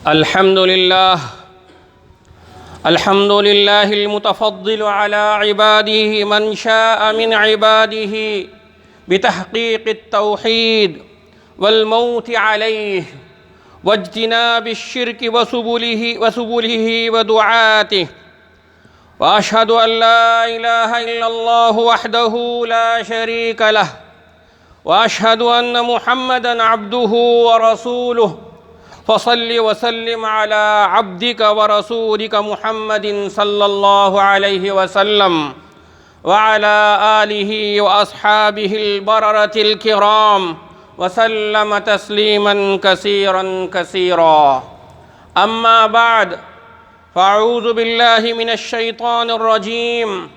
الحمد لله المتفضل على عباده من شاء من عباده بتحقيق التوحيد والموت عليه واجتناب الشرك وسبله ودعاته، وأشهد أن لا إله إلا الله وحده لا شريك له، وأشهد أن محمدًا عبده ورسوله، فصل وسلم على عبدك ورسولك محمد صلى الله عليه وسلم وعلى آله وأصحابه البررة الكرام وسلم تسليما كثيرا كثيرا. أما بعد، فأعوذ بالله من الشيطان الرجيم.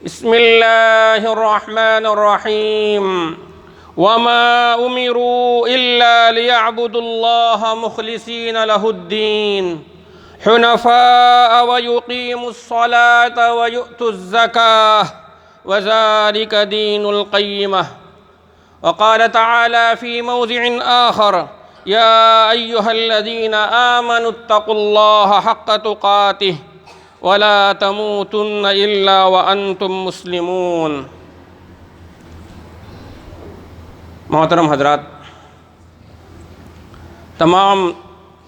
بسم الله الرحمن الرحيم. وما أمروا إلا ليعبدوا الله مخلصين له الدين حنفاء ويقيموا الصلاة ويؤتوا الزكاة وذلك دين القيمة. وقال تعالى في موضع آخر: يا أيها الذين آمنوا اتقوا الله حق تقاته ولا تموتن إلا وأنتم مسلمون. محترم حضرات، تمام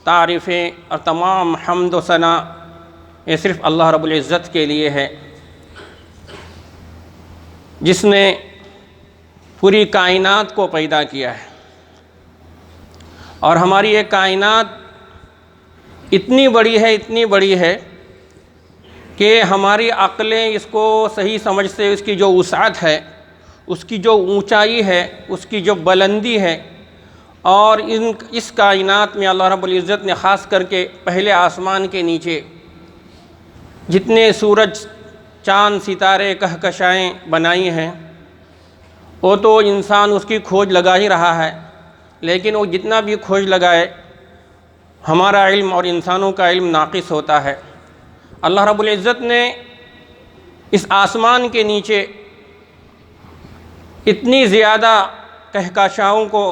تعریفیں اور تمام حمد و ثنا یہ صرف اللہ رب العزت کے لیے ہے، جس نے پوری کائنات کو پیدا کیا ہے. اور ہماری یہ کائنات اتنی بڑی ہے کہ ہماری عقلیں اس کو صحیح سمجھتے، اس کی جو وسعت ہے، اس کی جو اونچائی ہے، اس کی جو بلندی ہے، اور اس کائنات میں اللہ رب العزت نے خاص کر کے پہلے آسمان کے نیچے جتنے سورج، چاند، ستارے، کہکشائیں بنائی ہیں، وہ تو انسان اس کی کھوج لگا ہی رہا ہے، لیکن وہ جتنا بھی کھوج لگائے ہمارا علم اور انسانوں کا علم ناقص ہوتا ہے. اللہ رب العزت نے اس آسمان کے نیچے اتنی زیادہ کہکشاؤں کو،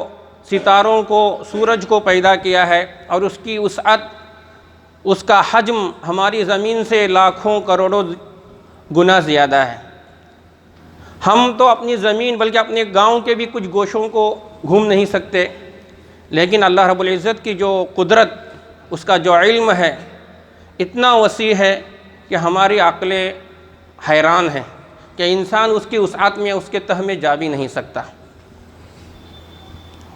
ستاروں کو، سورج کو پیدا کیا ہے، اور اس کی وسعت، اس کا حجم ہماری زمین سے لاکھوں کروڑوں گنا زیادہ ہے. ہم تو اپنی زمین بلکہ اپنے گاؤں کے بھی کچھ گوشوں کو گھوم نہیں سکتے، لیکن اللہ رب العزت کی جو قدرت، اس کا جو علم ہے اتنا وسیع ہے کہ ہماری عقلیں حیران ہیں کہ انسان اس کی وسعت میں، اس کے تہ میں جا بھی نہیں سکتا.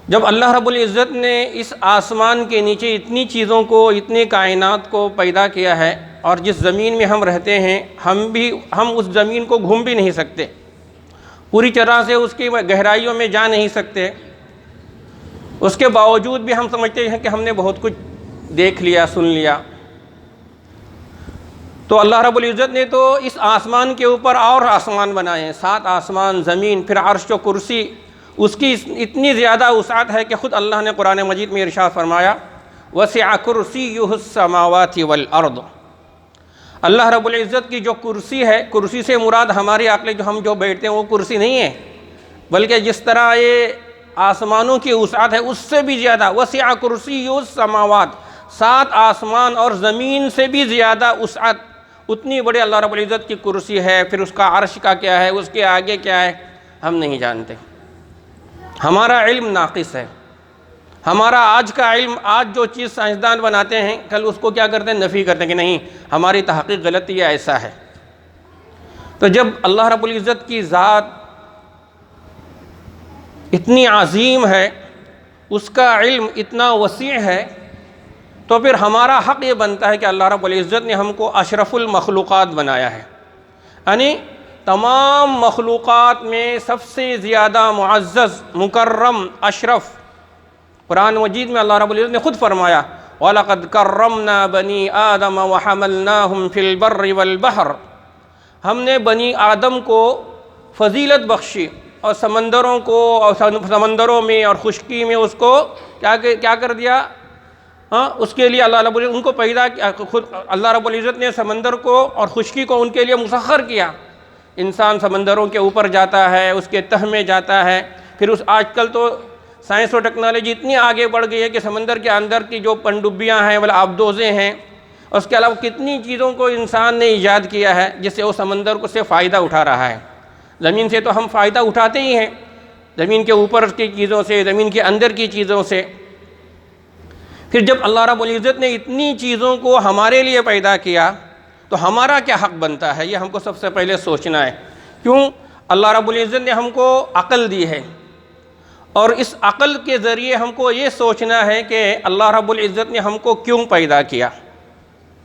جب اللہ رب العزت نے اس آسمان کے نیچے اتنی چیزوں کو، اتنی کائنات کو پیدا کیا ہے، اور جس زمین میں ہم رہتے ہیں، ہم اس زمین کو گھوم بھی نہیں سکتے، پوری طرح سے اس کی گہرائیوں میں جا نہیں سکتے، اس کے باوجود بھی ہم سمجھتے ہیں کہ ہم نے بہت کچھ دیکھ لیا، سن لیا. تو اللہ رب العزت نے تو اس آسمان کے اوپر اور آسمان بنائے ہیں، 7 آسمان، زمین، پھر عرش و کرسی. اس کی اتنی زیادہ وسعت ہے کہ خود اللہ نے قرآن مجید میں ارشاد فرمایا: وسع کرسیہ السماوات والارض. اللہ رب العزت کی جو کرسی ہے، کرسی سے مراد ہماری عقل، جو ہم بیٹھتے ہیں وہ کرسی نہیں ہے، بلکہ جس طرح یہ آسمانوں کی وسعت ہے اس سے بھی زیادہ. وسع کرسیہ السماوات، 7 آسمان اور زمین سے بھی زیادہ وسعت، اتنی بڑی اللہ رب العزت کی کرسی ہے. پھر اس کا عرش کا کیا ہے، اس کے آگے کیا ہے، ہم نہیں جانتے. ہمارا علم ناقص ہے. ہمارا آج کا علم، آج جو چیز سائنسدان بناتے ہیں، کل اس کو کیا کرتے ہیں، نفی کرتے ہیں کہ نہیں، ہماری تحقیق غلطی ہے، ایسا ہے. تو جب اللہ رب العزت کی ذات اتنی عظیم ہے، اس کا علم اتنا وسیع ہے، تو پھر ہمارا حق یہ بنتا ہے کہ اللہ رب العزت نے ہم کو اشرف المخلوقات بنایا ہے، یعنی تمام مخلوقات میں سب سے زیادہ معزز، مکرم، اشرف. قرآن مجید میں اللہ رب العزت نے خود فرمایا: وَلَقَدْ كَرَّمْنَا بَنِي آدَمَ وَحَمَلْنَاهُمْ فِي الْبَرِّ وَالْبَحْرِ. ہم نے بنی آدم کو فضیلت بخشی، اور سمندروں کو، اور سمندروں میں اور خشکی میں اس کو کیا کر دیا، اس کے لیے اللہ رب العزت ان کو پیدا کیا. خود اللہ رب العزت نے سمندر کو اور خشکی کو ان کے لیے مسخر کیا. انسان سمندروں کے اوپر جاتا ہے، اس کے تہ میں جاتا ہے، پھر آج کل تو سائنس اور ٹیکنالوجی اتنی آگے بڑھ گئی ہے کہ سمندر کے اندر کی جو پنڈبیاں ہیں مطلب آبدوزیں ہیں، اس کے علاوہ کتنی چیزوں کو انسان نے ایجاد کیا ہے جس سے وہ سمندر کو سے فائدہ اٹھا رہا ہے۔ زمین سے تو ہم فائدہ اٹھاتے ہی ہیں، زمین کے اوپر کی چیزوں سے، زمین کے اندر کی چیزوں سے۔ پھر جب اللہ رب العزت نے اتنی چیزوں کو ہمارے لیے پیدا کیا تو ہمارا کیا حق بنتا ہے، یہ ہم کو سب سے پہلے سوچنا ہے۔ کیوں؟ اللہ رب العزت نے ہم کو عقل دی ہے، اور اس عقل کے ذریعے ہم کو یہ سوچنا ہے کہ اللہ رب العزت نے ہم کو کیوں پیدا کیا۔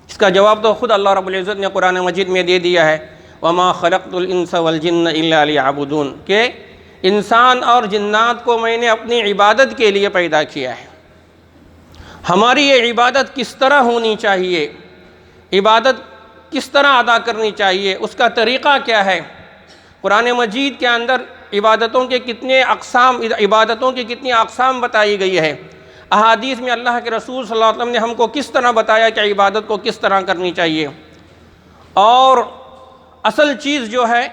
اس کا جواب تو خود اللہ رب العزت نے قرآن مجید میں دے دیا ہے، وَمَا خَلَقْتُ الْإِنسَ وَالْجِنَّ إِلَّا لِيَعْبُدُونَ، کہ انسان اور جنات کو میں نے اپنی عبادت کے لیے پیدا کیا ہے۔ ہماری یہ عبادت کس طرح ہونی چاہیے، عبادت کس طرح ادا کرنی چاہیے، اس کا طریقہ کیا ہے۔ قرآن مجید کے اندر عبادتوں کے کتنی اقسام بتائی گئی ہے۔ احادیث میں اللہ کے رسول صلی اللہ علیہ وسلم نے ہم کو کس طرح بتایا کہ عبادت کو کس طرح کرنی چاہیے، اور اصل چیز جو ہے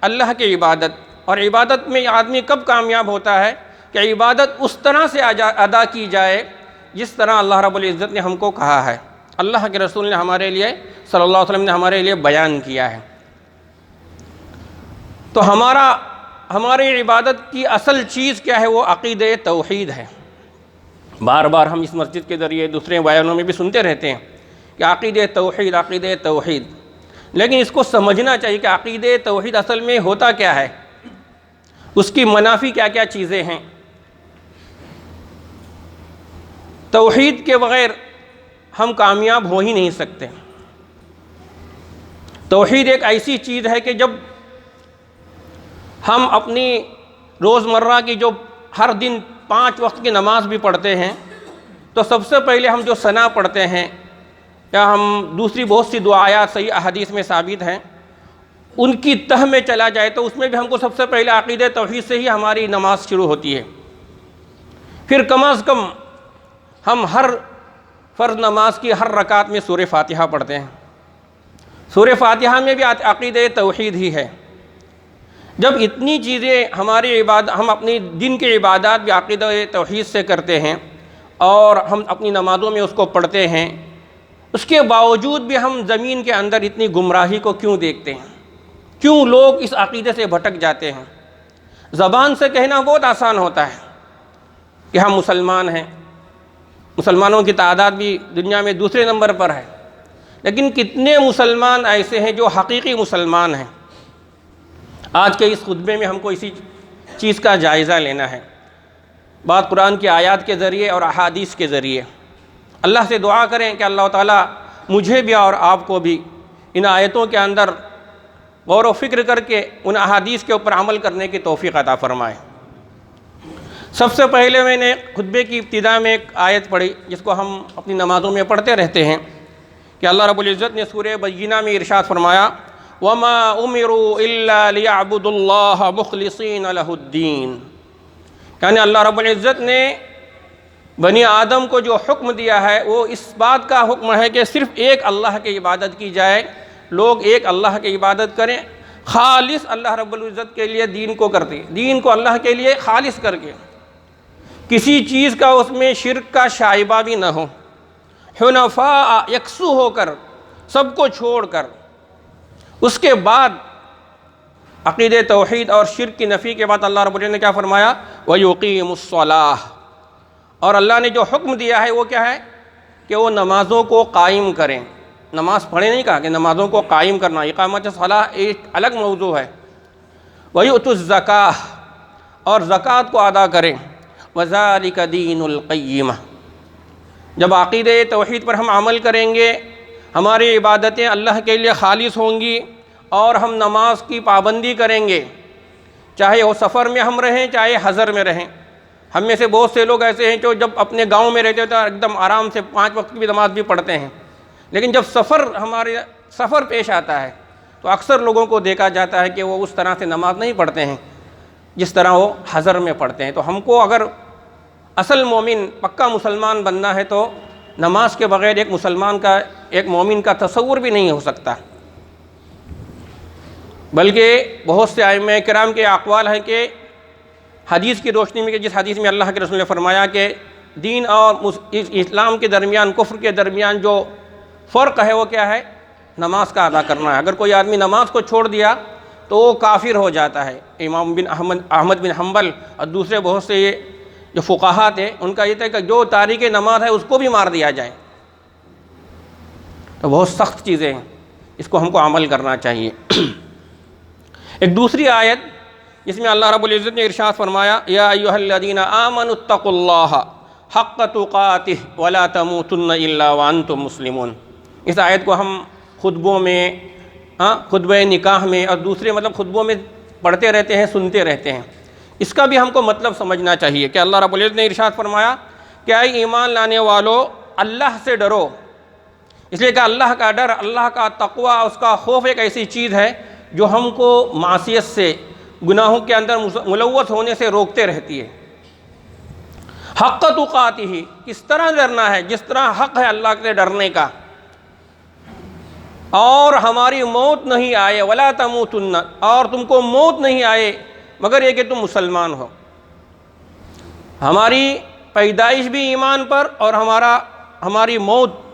اللہ کی عبادت، اور عبادت میں آدمی کب کامیاب ہوتا ہے کہ عبادت اس طرح سے ادا کی جائے جس طرح اللہ رب العزت نے ہم کو کہا ہے، اللہ کے رسول نے ہمارے لیے صلی اللہ علیہ وسلم نے ہمارے لیے بیان کیا ہے۔ تو ہماری عبادت کی اصل چیز کیا ہے، وہ عقیدہ توحید ہے۔ بار بار ہم اس مسجد کے ذریعے دوسرے بیانوں میں بھی سنتے رہتے ہیں کہ عقیدہ توحید، عقیدہ توحید، لیکن اس کو سمجھنا چاہیے کہ عقیدہ توحید اصل میں ہوتا کیا ہے، اس کی منافی کیا کیا چیزیں ہیں۔ توحید کے بغیر ہم کامیاب ہو ہی نہیں سکتے۔ توحید ایک ایسی چیز ہے کہ جب ہم اپنی روزمرہ کی جو ہر دن 5 وقت کی نماز بھی پڑھتے ہیں تو سب سے پہلے ہم جو ثنا پڑھتے ہیں، یا ہم دوسری بہت سی دعایات صحیح احادیث میں ثابت ہیں، ان کی تہ میں چلا جائے تو اس میں بھی ہم کو سب سے پہلے عقیدہ توحید سے ہی ہماری نماز شروع ہوتی ہے۔ پھر کم از کم ہم ہر فرض نماز کی ہر رکعت میں سورہ فاتحہ پڑھتے ہیں۔ سورہ فاتحہ میں بھی عقیدہ توحید ہی ہے۔ جب اتنی چیزیں ہم اپنی دن کی عبادات بھی عقیدہ توحید سے کرتے ہیں، اور ہم اپنی نمازوں میں اس کو پڑھتے ہیں، اس کے باوجود بھی ہم زمین کے اندر اتنی گمراہی کو کیوں دیکھتے ہیں؟ کیوں لوگ اس عقیدے سے بھٹک جاتے ہیں؟ زبان سے کہنا بہت آسان ہوتا ہے کہ ہم مسلمان ہیں، مسلمانوں کی تعداد بھی دنیا میں دوسرے نمبر پر ہے، لیکن کتنے مسلمان ایسے ہیں جو حقیقی مسلمان ہیں؟ آج کے اس خطبے میں ہم کو اسی چیز کا جائزہ لینا ہے، بات قرآن کی آیات کے ذریعے اور احادیث کے ذریعے۔ اللہ سے دعا کریں کہ اللہ تعالیٰ مجھے بھی اور آپ کو بھی ان آیتوں کے اندر غور و فکر کر کے ان احادیث کے اوپر عمل کرنے کی توفیق عطا فرمائے۔ سب سے پہلے میں نے خطبے کی ابتدا میں ایک آیت پڑھی جس کو ہم اپنی نمازوں میں پڑھتے رہتے ہیں، کہ اللہ رب العزت نے سورہ بینہ میں ارشاد فرمایا، وَمَا أُمِرُوا إِلَّا لِيَعْبُدُوا اللَّهَ مُخْلِصِينَ لَهُ الدِّينَ، یعنی اللہ رب العزت نے بنی آدم کو جو حکم دیا ہے وہ اس بات کا حکم ہے کہ صرف ایک اللہ کی عبادت کی جائے، لوگ ایک اللہ کی عبادت کریں، خالص اللہ رب العزت کے لیے دین کو کرتے، دین کو اللہ کے لیے خالص کر کے، کسی چیز کا اس میں شرک کا شائبہ بھی نہ ہو، حنفاء یکسو ہو کر، سب کو چھوڑ کر۔ اس کے بعد عقیدہ توحید اور شرک کی نفی کے بعد اللہ رب العزت نے کیا فرمایا، وَيُقِيمُ الصَّلَاةَ، اور اللہ نے جو حکم دیا ہے وہ کیا ہے کہ وہ نمازوں کو قائم کریں۔ نماز پڑھیں نہیں کہا، کہ نمازوں کو قائم کرنا، اقامت صلاح ایک الگ موضوع ہے۔ وَيُؤْتُوا الزَّكَاةَ، اور زکوٰۃ کو ادا کریں۔ وَذَلِكَ دِينُ الْقَيِّمَةِ، جب عقیدہ توحید پر ہم عمل کریں گے، ہماری عبادتیں اللہ کے لیے خالص ہوں گی، اور ہم نماز کی پابندی کریں گے، چاہے وہ سفر میں ہم رہیں چاہے حضر میں رہیں۔ ہم میں سے بہت سے لوگ ایسے ہیں جو جب اپنے گاؤں میں رہتے تو ایک دم آرام سے 5 وقت کی نماز بھی پڑھتے ہیں، لیکن جب سفر پیش آتا ہے تو اکثر لوگوں کو دیکھا جاتا ہے کہ وہ اس طرح سے نماز نہیں پڑھتے ہیں جس طرح وہ حضر میں پڑھتے ہیں۔ تو ہم کو اگر اصل مومن، پکا مسلمان بننا ہے تو نماز کے بغیر ایک مومن کا تصور بھی نہیں ہو سکتا۔ بلکہ بہت سے ائمہ کرام کے اقوال ہیں کہ حدیث کی روشنی میں کہ جس حدیث میں اللہ کے رسول نے فرمایا کہ دین اور اسلام کے درمیان، کفر کے درمیان جو فرق ہے وہ کیا ہے؟ نماز کا ادا کرنا ہے۔ اگر کوئی آدمی نماز کو چھوڑ دیا تو وہ کافر ہو جاتا ہے۔ امام احمد بن حنبل اور دوسرے بہت سے یہ جو فقہا تھے ان کا یہ تھا کہ جو تارک نماز ہے اس کو بھی مار دیا جائے۔ تو بہت سخت چیزیں ہیں، اس کو ہم کو عمل کرنا چاہیے۔ ایک دوسری آیت جس میں اللہ رب العزت نے ارشاد فرمایا، یا ایھا الذین آمنوا اتقوا اللہ حق تقاتہ ولا تموتن الا وانتم مسلمون۔ اس آیت کو ہم خطبوں میں، خطبہ نکاح میں اور دوسرے خطبوں میں پڑھتے رہتے ہیں، سنتے رہتے ہیں۔ اس کا بھی ہم کو مطلب سمجھنا چاہیے کہ اللہ رب العزت نے ارشاد فرمایا کہ اے ایمان لانے والو اللہ سے ڈرو، اس لیے کہ اللہ کا ڈر، اللہ کا تقوی، اس کا خوف ایک ایسی چیز ہے جو ہم کو معصیت سے، گناہوں کے اندر ملوث ہونے سے روکتے رہتی ہے۔ حق تقاتہ، کس طرح ڈرنا ہے؟ جس طرح حق ہے اللہ سے ڈرنے کا، اور ہماری موت نہیں آئے، ولا تموتن، اور تم کو موت نہیں آئے مگر یہ کہ تم مسلمان ہو۔ ہماری پیدائش بھی ایمان پر، اور ہماری موت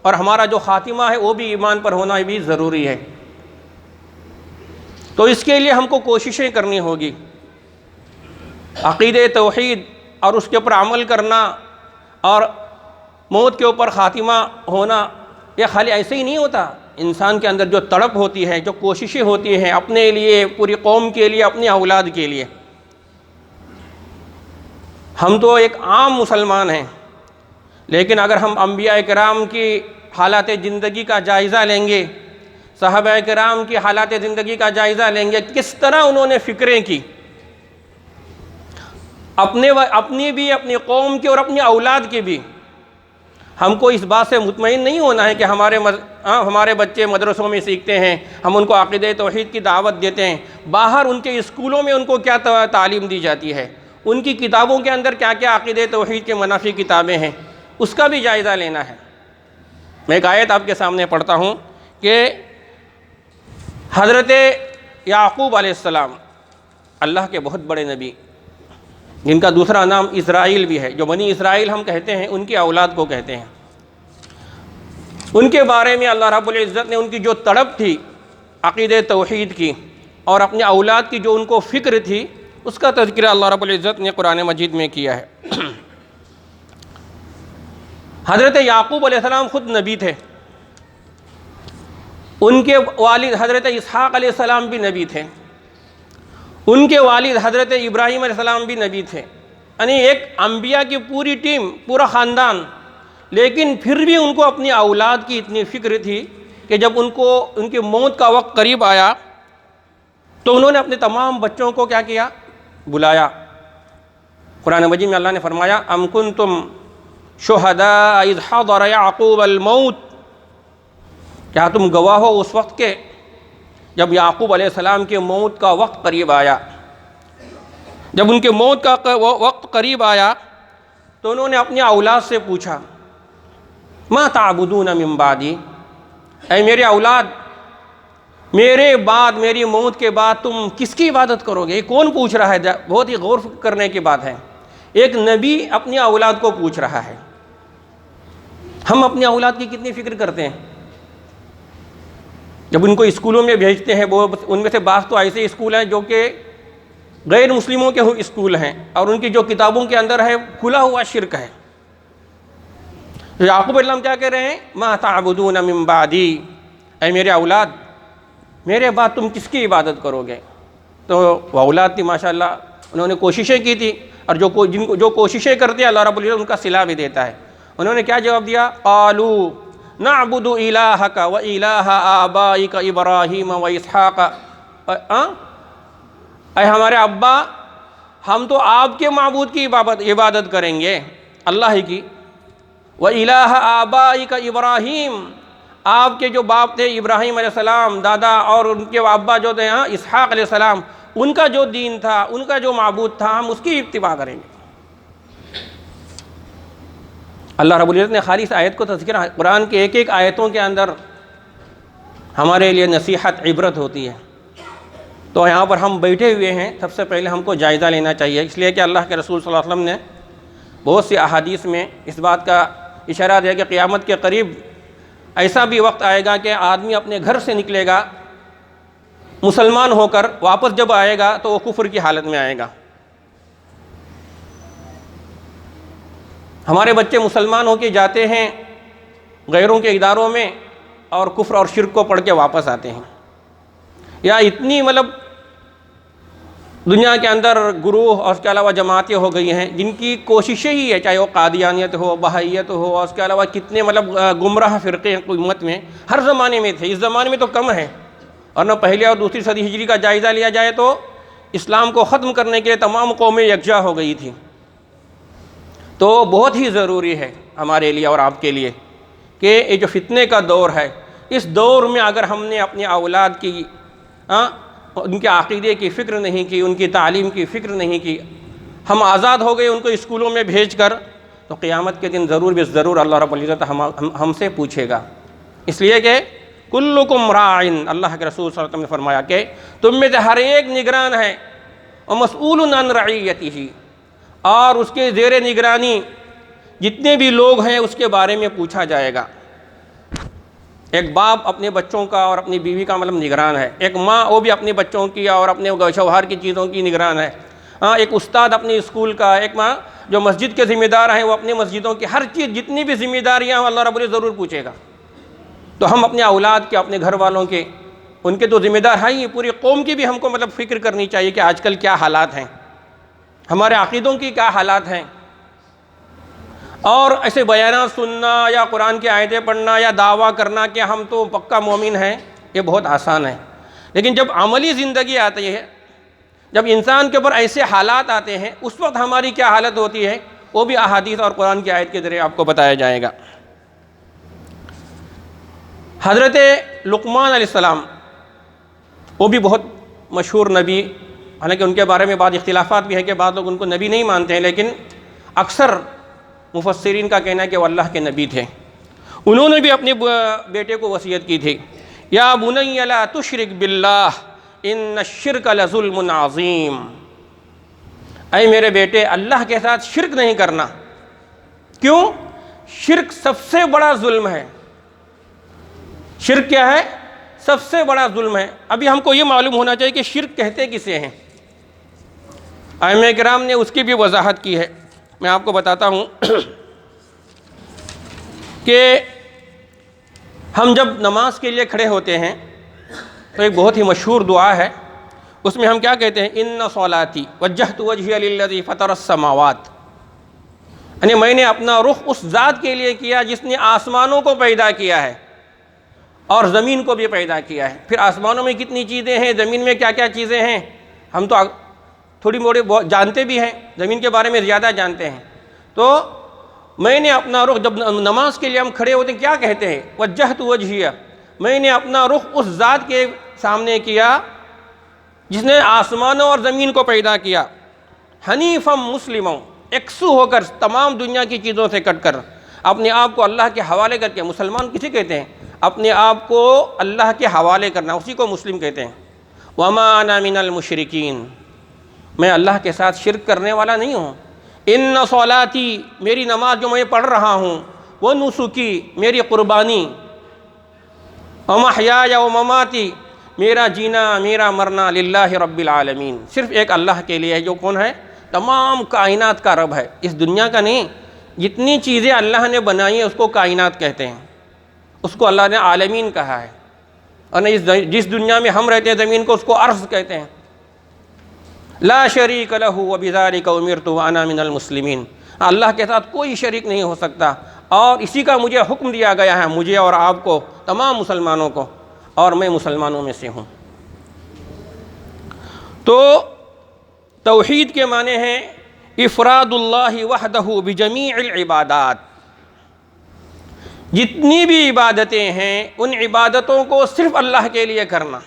اور ہمارا جو خاتمہ ہے وہ بھی ایمان پر ہونا بھی ضروری ہے۔ تو اس کے لیے ہم کو کوششیں کرنی ہوگی۔ عقیدہ توحید اور اس کے اوپر عمل کرنا اور موت کے اوپر خاتمہ ہونا، یہ خالی ایسے ہی نہیں ہوتا۔ انسان کے اندر جو تڑپ ہوتی ہے، جو کوششیں ہوتی ہیں اپنے لیے، پوری قوم کے لیے، اپنی اولاد کے لیے۔ ہم تو ایک عام مسلمان ہیں، لیکن اگر ہم انبیاء کرام کی حالات زندگی کا جائزہ لیں گے، صحابہ کرام کی حالات زندگی کا جائزہ لیں گے، کس طرح انہوں نے فکریں کی، اپنی بھی، اپنی قوم کی اور اپنی اولاد کی بھی۔ ہم کو اس بات سے مطمئن نہیں ہونا ہے کہ ہمارے بچے مدرسوں میں سیکھتے ہیں، ہم ان کو عقیدہ توحید کی دعوت دیتے ہیں، باہر ان کے اسکولوں میں ان کو کیا تعلیم دی جاتی ہے، ان کی کتابوں کے اندر کیا کیا عقیدہ توحید کے منافی کتابیں ہیں، اس کا بھی جائزہ لینا ہے۔ میں ایک آیت آپ کے سامنے پڑھتا ہوں کہ حضرت یعقوب علیہ السلام، اللہ کے بہت بڑے نبی، جن کا دوسرا نام اسرائیل بھی ہے، جو بنی اسرائیل ہم کہتے ہیں، ان کی اولاد کو کہتے ہیں۔ ان کے بارے میں اللہ رب العزت نے ان کی جو تڑپ تھی عقیدہ توحید کی اور اپنے اولاد کی جو ان کو فکر تھی، اس کا تذکرہ اللہ رب العزت نے قرآن مجید میں کیا ہے۔ حضرت یعقوب علیہ السلام خود نبی تھے، ان کے والد حضرت اسحاق علیہ السلام بھی نبی تھے، ان کے والد حضرت ابراہیم علیہ السلام بھی نبی تھے، یعنی ایک انبیاء کی پوری ٹیم، پورا خاندان۔ لیکن پھر بھی ان کو اپنی اولاد کی اتنی فکر تھی کہ جب ان کی موت کا وقت قریب آیا تو انہوں نے اپنے تمام بچوں کو کیا کیا؟ بلایا۔ قرآن مجید میں اللہ نے فرمایا، ام کنتم شہداء اذ حضر یعقوب الموت، کیا تم گواہ ہو اس وقت کے جب یعقوب علیہ السلام کے موت کا وقت قریب آیا؟ جب ان کے موت کا وقت قریب آیا تو انہوں نے اپنی اولاد سے پوچھا، ما تعبدون من بعدی، اے میرے اولاد، میرے بعد، میری موت کے بعد تم کس کی عبادت کرو گے؟ یہ کون پوچھ رہا ہے؟ بہت ہی غور کرنے کی بات ہے، ایک نبی اپنی اولاد کو پوچھ رہا ہے۔ ہم اپنی اولاد کی کتنی فکر کرتے ہیں؟ جب ان کو اسکولوں میں بھیجتے ہیں، وہ ان میں سے بعض تو ایسے اسکول ہیں جو کہ غیر مسلموں کے اسکول ہیں، اور ان کی جو کتابوں کے اندر ہے کھلا ہوا شرک ہے۔ یعقوب علیہ السلام کیا کہہ رہے ہیں؟ ما تعبدون من بعدی، اے میرے اولاد، میرے بعد تم کس کی عبادت کرو گے؟ تو وہ اولاد تھی ماشاءاللہ، انہوں نے کوششیں کی تھی، اور جو کوششیں کرتے ہیں اللہ رب العزت ان کا صلہ بھی دیتا ہے۔ انہوں نے کیا جواب دیا؟ قالوا نعبد الہک و الہ آبائک ابراہیم و اسحاق، اے ہمارے ابا، ہم تو آپ کے معبود کی عبادت کریں گے، اللہ ہی کی، و الہ آبائک ابراہیم، آپ کے جو باپ تھے ابراہیم علیہ السلام دادا، اور ان کے ابا جو تھے اسحاق علیہ السلام، ان کا جو دین تھا، ان کا جو معبود تھا، ہم اس کی اتباع کریں گے۔ اللہ رب العزت نے خالی اس آیت کو تذکرہ، قرآن کے ایک ایک آیتوں کے اندر ہمارے لیے نصیحت، عبرت ہوتی ہے۔ تو یہاں پر ہم بیٹھے ہوئے ہیں، سب سے پہلے ہم کو جائزہ لینا چاہیے، اس لیے کہ اللہ کے رسول صلی اللہ علیہ وسلم نے بہت سی احادیث میں اس بات کا اشارہ دیا کہ قیامت کے قریب ایسا بھی وقت آئے گا کہ آدمی اپنے گھر سے نکلے گا مسلمان ہو کر، واپس جب آئے گا تو وہ کفر کی حالت میں آئے گا۔ ہمارے بچے مسلمان ہو کے جاتے ہیں غیروں کے اداروں میں اور کفر اور شرک کو پڑھ کے واپس آتے ہیں، یا اتنی دنیا کے اندر گروہ اور اس کے علاوہ جماعتیں ہو گئی ہیں جن کی کوششیں ہی ہے، چاہے وہ قادیانیت ہو، بہائیت ہو، اور اس کے علاوہ کتنے گمراہ فرقے امت میں ہر زمانے میں تھے، اس زمانے میں تو کم ہیں، اور نہ پہلے اور دوسری صدی ہجری کا جائزہ لیا جائے تو اسلام کو ختم کرنے کے لیے تمام قومیں یکجا ہو گئی تھیں۔ تو بہت ہی ضروری ہے ہمارے لیے اور آپ کے لیے کہ یہ جو فتنے کا دور ہے، اس دور میں اگر ہم نے اپنی اولاد کی ان کے عقیدے کی فکر نہیں کی، ان کی تعلیم کی فکر نہیں کی، ہم آزاد ہو گئے ان کو اسکولوں میں بھیج کر، تو قیامت کے دن ضرور اللہ رب العزت ہم سے پوچھے گا۔ اس لیے کہ کلکم راعن، اللہ کے رسول صلی اللہ علیہ وسلم نے فرمایا کہ تم میں سے ہر ایک نگران ہے، ومسئول عن رعیتہ، اور اس کے زیر نگرانی جتنے بھی لوگ ہیں اس کے بارے میں پوچھا جائے گا۔ ایک باپ اپنے بچوں کا اور اپنی بیوی کا نگران ہے، ایک ماں وہ بھی اپنے بچوں کی اور اپنے شوہر کی چیزوں کی نگران ہے، ایک استاد اپنے اسکول کا، ایک ماں جو مسجد کے ذمہ دار ہیں وہ اپنے مسجدوں کی ہر چیز، جتنی بھی ذمہ داریاں اللہ رب العزت ضرور پوچھے گا۔ تو ہم اپنے اولاد کے، اپنے گھر والوں کے، ان کے تو ذمہ دار ہیں ہی، پوری قوم کی بھی ہم کو فکر کرنی چاہیے کہ آج کل کیا حالات ہیں، ہمارے عقیدوں کی کیا حالات ہیں۔ اور ایسے بیانات سننا یا قرآن کی آیتیں پڑھنا یا دعویٰ کرنا کہ ہم تو پکا مومن ہیں، یہ بہت آسان ہے، لیکن جب عملی زندگی آتی ہے، جب انسان کے اوپر ایسے حالات آتے ہیں، اس وقت ہماری کیا حالت ہوتی ہے، وہ بھی احادیث اور قرآن کی آیت کے ذریعے آپ کو بتایا جائے گا۔ حضرت لقمان علیہ السلام وہ بھی بہت مشہور نبی، حالانکہ ان کے بارے میں بعض اختلافات بھی ہے کہ بعض لوگ ان کو نبی نہیں مانتے ہیں، لیکن اکثر مفسرین کا کہنا ہے کہ وہ اللہ کے نبی تھے۔ انہوں نے بھی اپنے بیٹے کو وصیت کی تھی، یا بنی لا تشرک باللہ ان الشرک لظلم عظیم، اے میرے بیٹے اللہ کے ساتھ شرک نہیں کرنا۔ کیوں؟ شرک سب سے بڑا ظلم ہے۔ شرک کیا ہے؟ سب سے بڑا ظلم ہے۔ ابھی ہم کو یہ معلوم ہونا چاہیے کہ شرک کہتے کسے ہیں۔ ائمہ کرام نے اس کی بھی وضاحت کی ہے، میں آپ کو بتاتا ہوں کہ ہم جب نماز کے لیے کھڑے ہوتے ہیں تو ایک بہت ہی مشہور دعا ہے، اس میں ہم کیا کہتے ہیں؟ ان صلاتی وجہت وجہی للذی فطر السماوات، یعنی میں نے اپنا رخ اس ذات کے لیے کیا جس نے آسمانوں کو پیدا کیا ہے اور زمین کو بھی پیدا کیا ہے۔ پھر آسمانوں میں کتنی چیزیں ہیں، زمین میں کیا کیا چیزیں ہیں، ہم تو تھوڑی موڑی جانتے بھی ہیں، زمین کے بارے میں زیادہ جانتے ہیں۔ تو میں نے اپنا رخ، جب نماز کے لیے ہم کھڑے ہوتے ہیں کیا کہتے ہیں؟ وجہت وجہیہ، میں نے اپنا رخ اس ذات کے سامنے کیا جس نے آسمانوں اور زمین کو پیدا کیا، حنیفم مسلموں، یکسو ہو کر تمام دنیا کی چیزوں سے کٹ کر اپنے آپ کو اللہ کے حوالے کر کے۔ مسلمان کسی کہتے ہیں؟ اپنے آپ کو اللہ کے حوالے کرنا، اسی کو مسلم کہتے ہیں۔ وما انا من المشرکین، میں اللہ کے ساتھ شرک کرنے والا نہیں ہوں۔ ان صلاتی، میری نماز جو میں پڑھ رہا ہوں، وہ نسکی، میری قربانی، ومحیای ومماتی، میرا جینا میرا مرنا للہ رب العالمین، صرف ایک اللہ کے لیے ہے، جو کون ہے؟ تمام کائنات کا رب ہے، اس دنیا کا نہیں۔ جتنی چیزیں اللہ نے بنائی ہیں اس کو کائنات کہتے ہیں، اس کو اللہ نے عالمین کہا ہے، اور جس دنیا میں ہم رہتے ہیں زمین کو، اس کو ارض کہتے ہیں۔ لا شریک لہ وبذالک امرت وانا من المسلمین، اللہ کے ساتھ کوئی شریک نہیں ہو سکتا، اور اسی کا مجھے حکم دیا گیا ہے، مجھے اور آپ کو، تمام مسلمانوں کو، اور میں مسلمانوں میں سے ہوں۔ تو توحید کے معنی ہیں افراد اللہ وحدہ بجمیع العبادات، جتنی بھی عبادتیں ہیں ان عبادتوں کو صرف اللہ کے لیے کرنا۔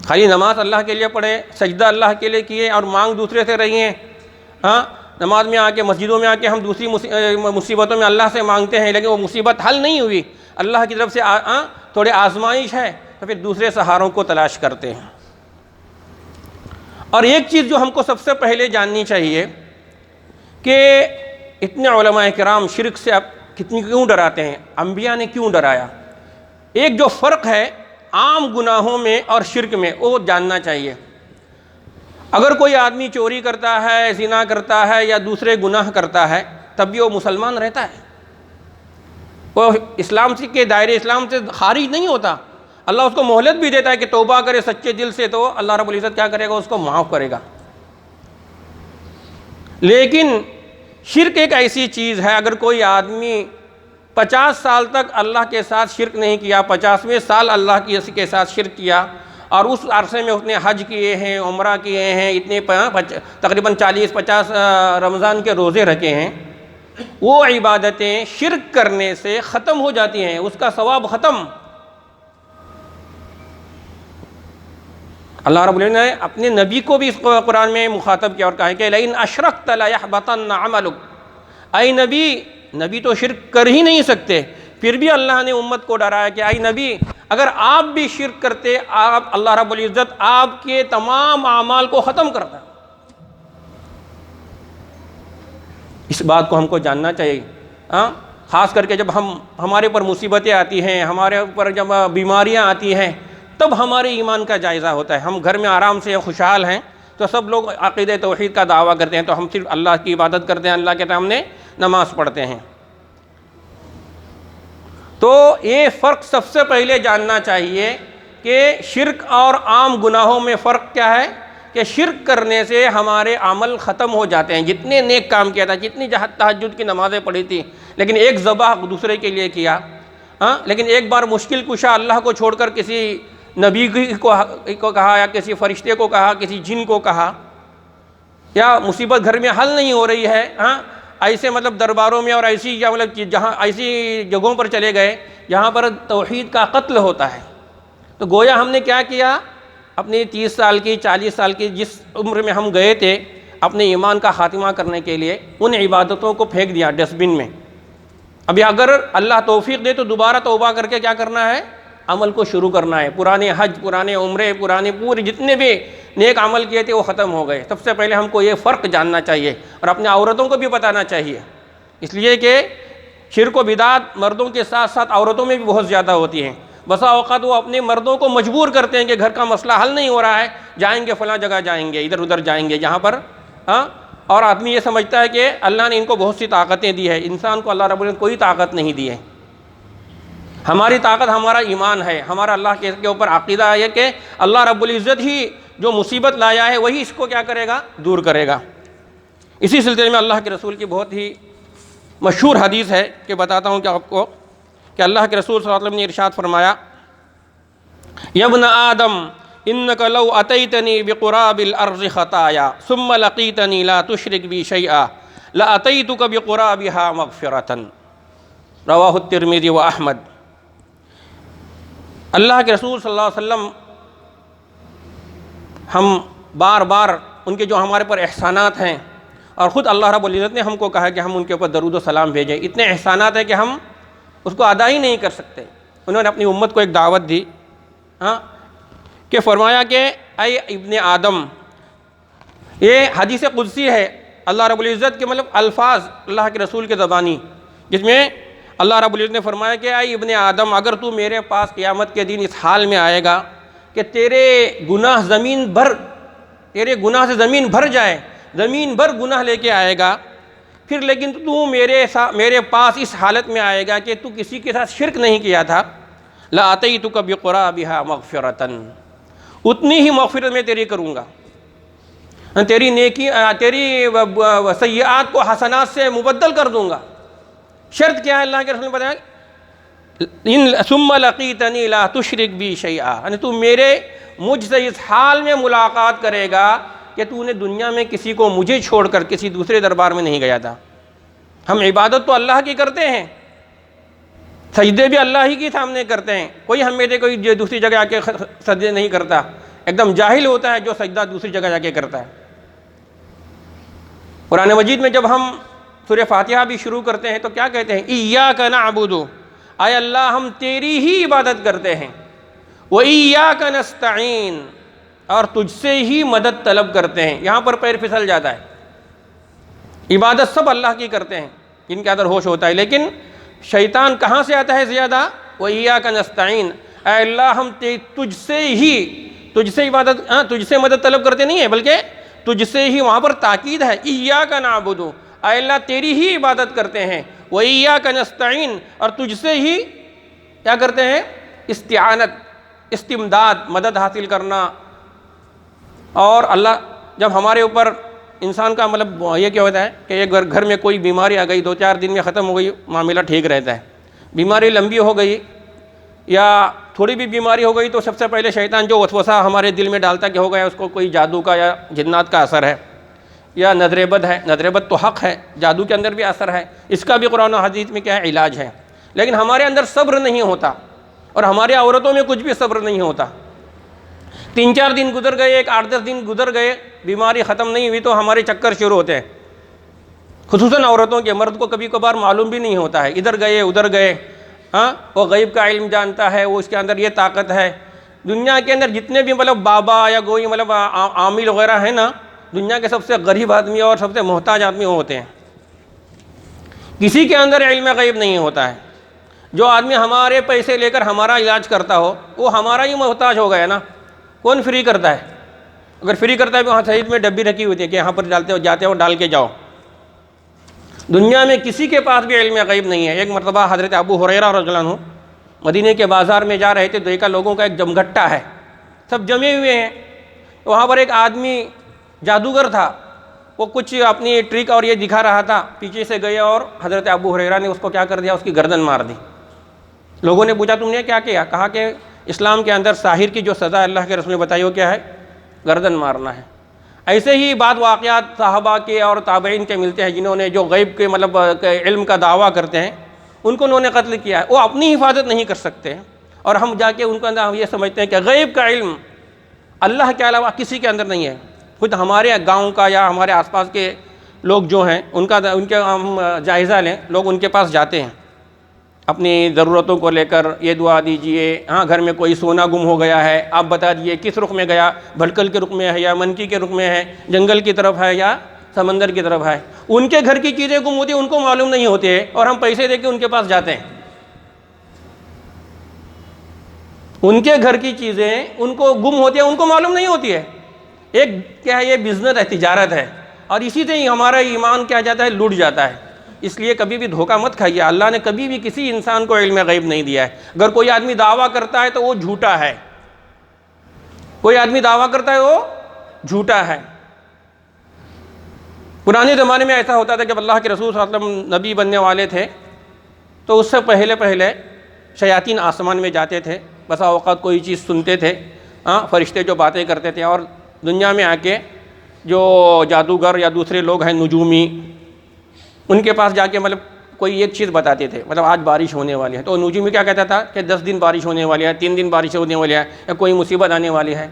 خالی نماز اللہ کے لیے پڑھیں، سجدہ اللہ کے لیے کیے اور مانگ دوسرے سے رہی ہیں، نماز میں آ کے، مسجدوں میں آ کے ہم دوسری مصیبتوں میں اللہ سے مانگتے ہیں، لیکن وہ مصیبت حل نہیں ہوئی، اللہ کی طرف سے تھوڑے آزمائش ہے، تو پھر دوسرے سہاروں کو تلاش کرتے ہیں۔ اور ایک چیز جو ہم کو سب سے پہلے جاننی چاہیے کہ اتنے علماء کرام شرک سے اب کیوں ڈراتے ہیں، انبیاء نے کیوں ڈرایا؟ ایک جو فرق ہے عام گناہوں میں اور شرک میں، وہ جاننا چاہیے۔ اگر کوئی آدمی چوری کرتا ہے، زنا کرتا ہے یا دوسرے گناہ کرتا ہے، تب بھی وہ مسلمان رہتا ہے، وہ اسلام کے دائرے اسلام سے خارج نہیں ہوتا۔ اللہ اس کو مہلت بھی دیتا ہے کہ توبہ کرے سچے دل سے، تو اللہ رب العزت کیا کرے گا؟ اس کو معاف کرے گا۔ لیکن شرک ایک ایسی چیز ہے، اگر کوئی آدمی 50 سال تک اللہ کے ساتھ شرک نہیں کیا، 50ویں سال اللہ کے ساتھ شرک کیا، اور اس عرصے میں اس نے حج کیے ہیں، عمرہ کیے ہیں، اتنے تقریباً 40-50 رمضان کے روزے رکھے ہیں، وہ عبادتیں شرک کرنے سے ختم ہو جاتی ہیں، اس کا ثواب ختم۔ اللہ رب العزت نے اپنے نبی کو بھی اس قرآن میں مخاطب کیا اور کہا کہ لئن اشرکت لیحبطن عملک، اے نبی تو شرک کر ہی نہیں سکتے، پھر بھی اللہ نے امت کو ڈرایا کہ اے نبی اگر آپ بھی شرک کرتے، اللہ رب العزت آپ کے تمام اعمال کو ختم کرتا۔ اس بات کو ہم کو جاننا چاہیے، خاص کر کے جب ہمارے پر مصیبتیں آتی ہیں، ہمارے اوپر جب بیماریاں آتی ہیں، تب ہمارے ایمان کا جائزہ ہوتا ہے۔ ہم گھر میں آرام سے خوشحال ہیں تو سب لوگ عقیدہ توحید کا دعویٰ کرتے ہیں، تو ہم صرف اللہ کی عبادت کرتے ہیں، اللہ کے سامنے نماز پڑھتے ہیں۔ تو یہ فرق سب سے پہلے جاننا چاہیے کہ شرک اور عام گناہوں میں فرق کیا ہے، کہ شرک کرنے سے ہمارے عمل ختم ہو جاتے ہیں۔ جتنے نیک کام کیا تھا، جتنی تہجد کی نمازیں پڑھی تھی، لیکن ایک ذبح دوسرے کے لیے کیا، لیکن ایک بار مشکل کشا اللہ کو چھوڑ کر کسی نبی کو کہا، یا کسی فرشتے کو کہا، کسی جن کو کہا، یا مصیبت گھر میں حل نہیں ہو رہی ہے، ایسے مطلب درباروں میں اور ایسی جہاں ایسی جگہوں پر چلے گئے جہاں پر توحید کا قتل ہوتا ہے، تو گویا ہم نے کیا کیا؟ اپنی 30 سال کی 40 سال کی جس عمر میں ہم گئے تھے اپنے ایمان کا خاتمہ کرنے کے لیے، ان عبادتوں کو پھینک دیا ڈسٹ بن میں۔ ابھی اگر اللہ توفیق دے تو دوبارہ توبہ کر کے کیا کرنا ہے؟ عمل کو شروع کرنا ہے۔ پرانے حج، پرانے عمرے، پرانے پورے جتنے بھی نیک عمل کیے تھے وہ ختم ہو گئے۔ سب سے پہلے ہم کو یہ فرق جاننا چاہیے اور اپنے عورتوں کو بھی بتانا چاہیے، اس لیے کہ شرک و بدعت مردوں کے ساتھ ساتھ عورتوں میں بھی بہت زیادہ ہوتی ہیں۔ بسا اوقات وہ اپنے مردوں کو مجبور کرتے ہیں کہ گھر کا مسئلہ حل نہیں ہو رہا ہے، جائیں گے فلاں جگہ، جائیں گے ادھر ادھر جائیں گے جہاں پر اور آدمی یہ سمجھتا ہے کہ اللہ نے ان کو بہت سی طاقتیں دی ہے۔ انسان کو اللہ رب العزت کوئی طاقت نہیں دی ہے۔ ہماری طاقت ہمارا ایمان ہے، ہمارا اللہ کے اوپر عقیدہ ہے کہ اللہ رب العزت ہی جو مصیبت لایا ہے وہی اس کو کیا کرے گا؟ دور کرے گا۔ اسی سلسلے میں اللہ کے رسول کی بہت ہی مشہور حدیث ہے کہ بتاتا ہوں کہ آپ کو، کہ اللہ کے رسول صلی اللہ علیہ وسلم نے ارشاد فرمایا، یا ابن آدم انک لو اتیتنی بقراب الارض خطایا ثم لقیتنی لا تشرک بی شیئا لاتیتک بقرابها مغفرۃ، رواہ الترمذی و احمد۔ اللہ کے رسول صلی اللہ علیہ وسلم، ہم بار بار ان کے جو ہمارے پر احسانات ہیں، اور خود اللہ رب العزت نے ہم کو کہا کہ ہم ان کے اوپر درود و سلام بھیجیں، اتنے احسانات ہیں کہ ہم اس کو ادا ہی نہیں کر سکتے۔ انہوں نے اپنی امت کو ایک دعوت دی، کہ فرمایا کہ اے ابن آدم، یہ حدیث قدسی ہے، اللہ رب العزت کے مطلب الفاظ اللہ کے رسول کے زبانی، جس میں اللہ رب العزت نے فرمایا کہ اے ابن آدم، اگر تو میرے پاس قیامت کے دن اس حال میں آئے گا کہ تیرے گناہ تیرے گناہ سے زمین بھر جائے، زمین بھر گناہ لے کے آئے گا، پھر لیکن تو میرے پاس اس حالت میں آئے گا کہ تو کسی کے ساتھ شرک نہیں کیا تھا، لَأَتَيْتُكَ بِقُرَابِهَا مَغْفِرَةً، اتنی ہی مغفرت میں تیری کروں گا، تیری نیکی، تیری سیئات کو حسنات سے مبدل کر دوں گا۔ شرط کیا ہے؟ اللہ کے رسول نے بتایا، ثم لقیتنی لا تشرک بی شیئا، یعنی تو مجھ سے اس حال میں ملاقات کرے گا کہ تو نے دنیا میں کسی کو مجھے چھوڑ کر کسی دوسرے دربار میں نہیں گیا تھا۔ ہم عبادت تو اللہ کی کرتے ہیں، سجدے بھی اللہ ہی کے سامنے کرتے ہیں، کوئی ہم میں سے کوئی دوسری جگہ آ کے سجدے نہیں کرتا، ایک دم جاہل ہوتا ہے جو سجدہ دوسری جگہ جا کے کرتا ہے۔ قرآن مجید میں جب ہم سورہ فاتحہ بھی شروع کرتے ہیں تو کیا کہتے ہیں؟ ایاک نعبد، اے اللہ ہم تیری ہی عبادت کرتے ہیں، وایاک نستعین، اور تجھ سے ہی مدد طلب کرتے ہیں۔ یہاں پر پیر پھسل جاتا ہے۔ عبادت سب اللہ کی کرتے ہیں جن کے اندر ہوش ہوتا ہے، لیکن شیطان کہاں سے آتا ہے زیادہ؟ وَإِيَّاكَ نَسْتَعِينُ، اے اللہ ہم تجھ سے عبادت، تجھ سے مدد طلب کرتے نہیں ہیں، بلکہ تجھ سے ہی، وہاں پر تاکید ہے، إِيَّاكَ نَعْبُدُ، اے اللہ تیری ہی عبادت کرتے ہیں، وَإِيَّاكَ نَسْتَعِينُ، اور تجھ سے ہی کیا کرتے ہیں؟ استعانت، استمداد، مدد حاصل کرنا۔ اور اللہ جب ہمارے اوپر انسان کا مطلب یہ کیا ہوتا ہے کہ ایک گھر میں کوئی بیماری آ گئی، 2-4 دن میں ختم ہو گئی، معاملہ ٹھیک رہتا ہے۔ بیماری لمبی ہو گئی یا تھوڑی بھی بیماری ہو گئی تو سب سے پہلے شیطان جو وسوسہ ہمارے دل میں ڈالتا کہ ہو گیا اس کو کوئی جادو کا یا جنات کا اثر ہے یا نظر بد ہے۔ نظر بد تو حق ہے، جادو کے اندر بھی اثر ہے، اس کا بھی قرآن و حدیث میں کیا ہے؟ علاج ہے۔ لیکن ہمارے اندر صبر نہیں ہوتا، اور ہمارے عورتوں میں کچھ بھی صبر نہیں ہوتا۔ 3-4 دن گزر گئے، 8-10 دن گزر گئے، بیماری ختم نہیں ہوئی تو ہمارے چکر شروع ہوتے ہیں، خصوصاً عورتوں کے۔ مرد کو کبھی کبھار معلوم بھی نہیں ہوتا ہے، ادھر گئے ادھر گئے۔ وہ غیب کا علم جانتا ہے، وہ اس کے اندر یہ طاقت ہے۔ دنیا کے اندر جتنے بھی مطلب بابا یا کوئی مطلب عامل وغیرہ ہیں نا، دنیا کے سب سے غریب آدمی اور سب سے محتاج آدمی وہ ہوتے ہیں۔ کسی کے اندر علم غیب نہیں ہوتا ہے۔ جو آدمی ہمارے پیسے لے کر ہمارا علاج کرتا ہو وہ ہمارا ہی محتاج ہو گیا نا۔ کون فری کرتا ہے؟ اگر فری کرتا ہے تو وہاں شہید میں ڈبی رکھی ہوئی ہے کہ یہاں پر جاتے ہو ڈال کے جاؤ۔ دنیا میں کسی کے پاس بھی علم غیب نہیں ہے۔ ایک مرتبہ حضرت ابو ہریرہ رضی اللہ عنہ مدینے کے بازار میں جا رہے تھے، دیکھا لوگوں کا ایک جمگٹا ہے، سب جمے ہوئے ہیں۔ وہاں پر ایک آدمی جادوگر تھا، وہ کچھ اپنی ٹرک اور یہ دکھا رہا تھا، پیچھے سے گئے اور حضرت ابو ہریرہ نے اس کو کیا کر دیا؟ اس کی گردن مار دی۔ لوگوں نے پوچھا تم نے کیا کیا؟ کہا کہ اسلام کے اندر ساحر کی جو سزا اللہ کے رسول نے بتائی وہ کیا ہے؟ گردن مارنا ہے۔ ایسے ہی بعض واقعات صحابہ کے اور تابعین کے ملتے ہیں جنہوں نے جو غیب کے مطلب علم کا دعویٰ کرتے ہیں، ان کو انہوں نے قتل کیا ہے۔ وہ اپنی حفاظت نہیں کر سکتے، اور ہم جا کے ان کو اندر یہ سمجھتے ہیں کہ غیب کا علم اللہ کے علاوہ کسی کے اندر نہیں ہے۔ خود ہمارے گاؤں کا یا ہمارے آس پاس کے لوگ جو ہیں ان کے ہم جائزہ لیں، لوگ ان کے پاس جاتے ہیں اپنی ضرورتوں کو لے کر، یہ دعا دیجئے، گھر میں کوئی سونا گم ہو گیا ہے، آپ بتا دیجئے کس رخ میں گیا، بھٹکل کے رخ میں ہے یا منکی کے رخ میں ہے، جنگل کی طرف ہے یا سمندر کی طرف ہے۔ ان کے گھر کی چیزیں گم ہوتی ہیں، ان کو معلوم نہیں ہوتی ہے، اور ہم پیسے دے کے ان کے پاس جاتے ہیں۔ ان کے گھر کی چیزیں ان کو گم ہوتی ہیں، ان کو معلوم نہیں ہوتی ہے۔ ایک کیا ہے؟ یہ بزنس ہے، تجارت ہے، اور اسی سے ہی ہمارا ایمان کیا جاتا ہے؟ لوٹ جاتا ہے۔ اس لیے کبھی بھی دھوکہ مت کھائیے، اللہ نے کبھی بھی کسی انسان کو علم غیب نہیں دیا ہے۔ اگر کوئی آدمی دعویٰ کرتا ہے تو وہ جھوٹا ہے، کوئی آدمی دعویٰ کرتا ہے وہ جھوٹا ہے۔ پرانے زمانے میں ایسا ہوتا تھا جب اللہ کے رسول صلی اللہ علیہ وسلم نبی بننے والے تھے تو اس سے پہلے شیاطین آسمان میں جاتے تھے، بسا اوقات کوئی چیز سنتے تھے، فرشتے جو باتیں کرتے تھے، اور دنیا میں آ کے جو جادوگر یا دوسرے لوگ ہیں نجومی، ان کے پاس جا کے مطلب کوئی ایک چیز بتاتے تھے، مطلب آج بارش ہونے والی ہے، تو نجومی کیا کہتا تھا کہ 10 دن بارش ہونے والی ہے، 3 دن بارش ہونے والی ہے، یا کوئی مصیبت آنے والی ہے۔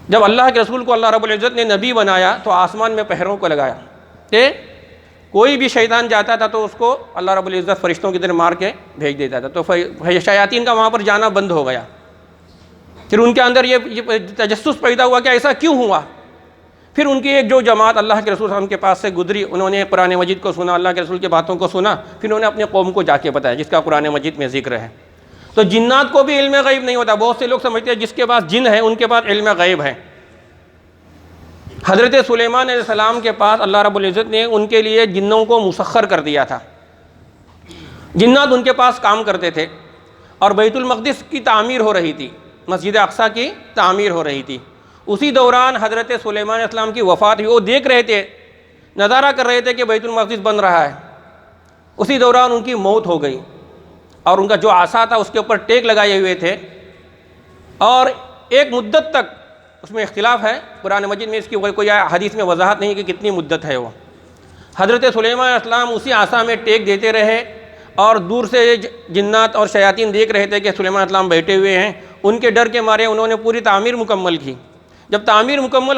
جب اللہ کے رسول کو اللہ رب العزت نے نبی بنایا تو آسمان میں پہروں کو لگایا کہ کوئی بھی شیطان جاتا تھا تو اس کو اللہ رب العزت فرشتوں کی طرح مار کے بھیج دیتا تھا، تو شیاطین کا وہاں پر جانا بند ہو گیا۔ پھر ان کے اندر یہ تجسس پیدا ہوا کہ ایسا کیوں ہوا۔ پھر ان کی ایک جو جماعت اللہ کے رسول صلی اللہ علیہ وسلم کے پاس سے گزری، انہوں نے قرآن مجید کو سنا، اللہ کے رسول کی باتوں کو سنا، پھر انہوں نے اپنے قوم کو جا کے بتایا، جس کا قرآن مجید میں ذکر ہے۔ تو جنات کو بھی علم غیب نہیں ہوتا۔ بہت سے لوگ سمجھتے ہیں جس کے پاس جن ہے ان کے پاس علم غیب ہے۔ حضرت سلیمان علیہ السلام کے پاس اللہ رب العزت نے ان کے لیے جنوں کو مسخر کر دیا تھا، جنات ان کے پاس کام کرتے تھے، اور بیت المقدس کی تعمیر ہو رہی تھی، مسجد اقصیٰ کی تعمیر ہو رہی تھی۔ اسی دوران حضرت سلیمان علیہ السلام کی وفات ہوئی، وہ دیکھ رہے تھے، نظارہ کر رہے تھے کہ بیت المقدس بن رہا ہے۔ اسی دوران ان کی موت ہو گئی، اور ان کا جو عصا تھا اس کے اوپر ٹیک لگائے ہوئے تھے، اور ایک مدت تک، اس میں اختلاف ہے قرآن مجید میں، اس کی کوئی حدیث میں وضاحت نہیں کہ کتنی مدت ہے وہ۔ حضرت سلیمان علیہ السلام اسی عصا میں ٹیک دیتے رہے، اور دور سے جنات اور شیاطین دیکھ رہے تھے کہ سلیمان علیہ السلام بیٹھے ہوئے ہیں۔ ان کے ڈر کے مارے انہوں نے پوری تعمیر مکمل کی۔ جب تعمیر مکمل